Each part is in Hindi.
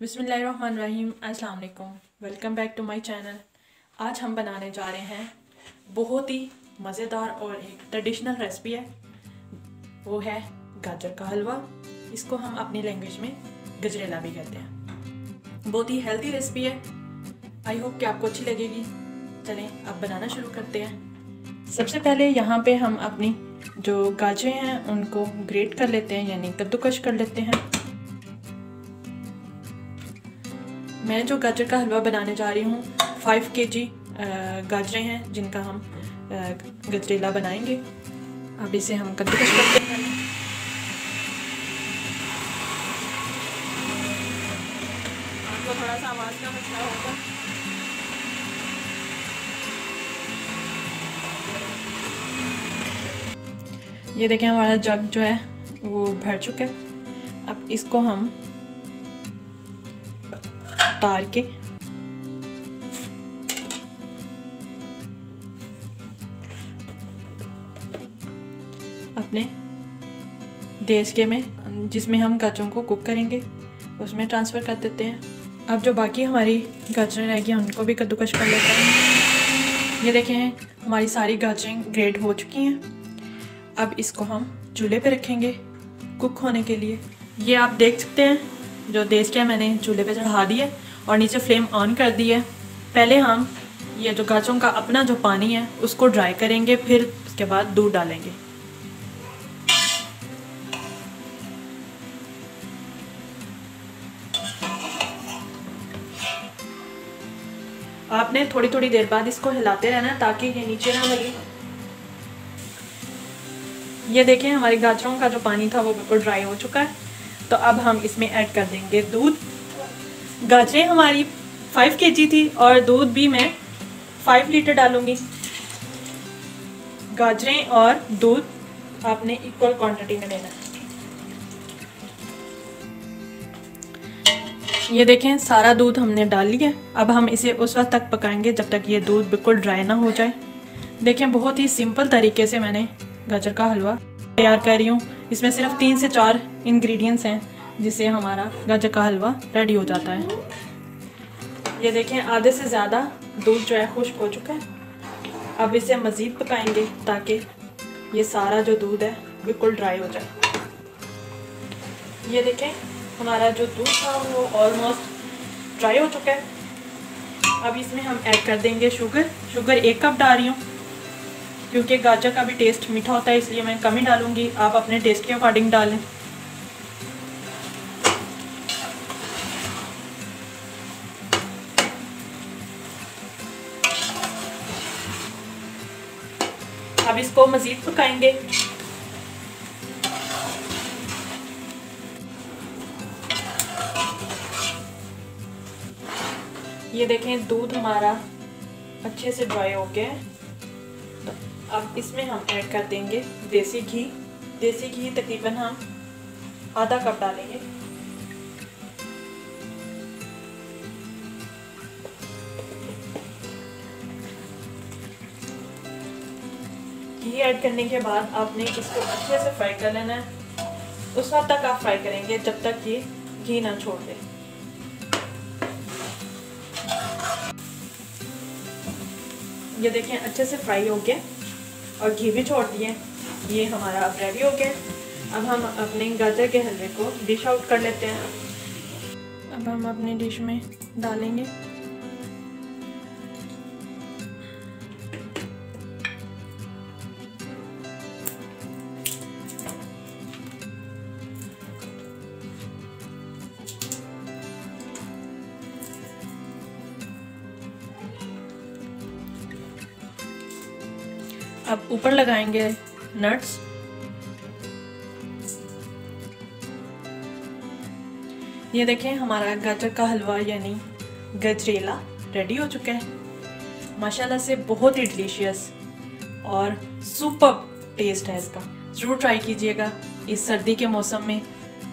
बिस्मिल्लाहिर्रहमानिर्रहीम। अस्सलाम वालेकुम। Welcome back to my channel. आज हम बनाने जा रहे हैं बहुत ही मज़ेदार और एक ट्रेडिशनल रेसिपी है, वो है गाजर का हलवा। इसको हम अपनी लैंग्वेज में गजरेला भी कहते हैं। बहुत ही हेल्दी रेसिपी है। आई होप कि आपको अच्छी लगेगी। चलें अब बनाना शुरू करते हैं। सबसे पहले यहाँ पे हम अपनी जो गाजरें हैं उनको ग्रेट कर लेते हैं, यानी कद्दूकश कर लेते हैं। मैं जो गाजर का हलवा बनाने जा रही हूँ 5 kg गाजरें हैं जिनका हम गजरेला बनाएंगे। अब इसे हम कद्दूकश करते हैं। आपको थोड़ा सा आवाज़ का मसला होगा। ये देखें हमारा जग जो है वो भर चुका है। अब इसको हम उतार के अपने देशके में, जिसमें हम गाजरों को कुक करेंगे, उसमें ट्रांसफ़र कर देते हैं। अब जो बाकी हमारी गाजरें रह गई उनको भी कद्दूकश कर लेते हैं। ये देखें हमारी सारी गाजरें ग्रेट हो चुकी हैं। अब इसको हम चूल्हे पे रखेंगे कुक होने के लिए। ये आप देख सकते हैं जो देशके मैंने चूल्हे पे चढ़ा दिया और नीचे फ्लेम ऑन कर दी है। पहले हम ये जो गाजरों का अपना जो पानी है उसको ड्राई करेंगे, फिर उसके बाद दूध डालेंगे। आपने थोड़ी थोड़ी देर बाद इसको हिलाते रहना है ताकि ये नीचे ना लगे। ये देखें हमारे गाजरों का जो पानी था वो बिल्कुल ड्राई हो चुका है। तो अब हम इसमें ऐड कर देंगे दूध। गाजरें हमारी 5 kg थी और दूध भी मैं 5 लीटर डालूंगी। गाजरें और दूध आपने इक्वल क्वांटिटी में लेना है। ये देखें सारा दूध हमने डाल लिया। अब हम इसे उस वक्त तक पकाएंगे जब तक ये दूध बिल्कुल ड्राई ना हो जाए। देखें बहुत ही सिंपल तरीके से मैंने गाजर का हलवा तैयार कर रही हूँ। इसमें सिर्फ 3 से 4 इंग्रेडिएंट्स हैं जिससे हमारा गाजर का हलवा रेडी हो जाता है। ये देखें आधे से ज़्यादा दूध जो है खुश्क हो चुका है। अब इसे मज़ीद पकाएंगे ताकि ये सारा जो दूध है बिल्कुल ड्राई हो जाए। ये देखें हमारा जो दूध था वो ऑलमोस्ट ड्राई हो चुका है। अब इसमें हम ऐड कर देंगे शुगर 1 कप डाल रही हूँ, क्योंकि गाजर का भी टेस्ट मीठा होता है इसलिए मैं कम ही डालूँगी। आप अपने टेस्ट के अकॉर्डिंग डालें। अब इसको मज़ीद पकाएंगे। ये देखें दूध हमारा अच्छे से ड्राई हो गया है। तो अब इसमें हम ऐड कर देंगे देसी घी। देसी घी तकरीबन हम आधा कप डालेंगे। घी ऐड करने के बाद आपने इसको अच्छे से फ्राई कर लेना है। उस वक्त तक आप फ्राई करेंगे जब तक ये घी ना छोड़ दे। ये देखें अच्छे से फ्राई हो गया और घी भी छोड़ दिए। ये हमारा अब रेडी हो गया। अब हम अपने गाजर के हलवे को डिश आउट कर लेते हैं। अब हम अपनी डिश में डालेंगे। अब ऊपर लगाएंगे नट्स। ये देखें हमारा गाजर का हलवा यानी गजरेला रेडी हो चुका है। माशाल्लाह से बहुत ही डिलीशियस और सुपर टेस्ट है इसका। ज़रूर ट्राई कीजिएगा इस सर्दी के मौसम में।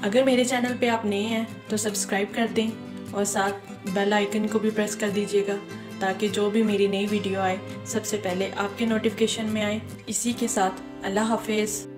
अगर मेरे चैनल पे आप नए हैं तो सब्सक्राइब कर दें और साथ बेल आइकन को भी प्रेस कर दीजिएगा ताकि जो भी मेरी नई वीडियो आए सबसे पहले आपके नोटिफिकेशन में आए। इसी के साथ अल्लाह हाफिज़।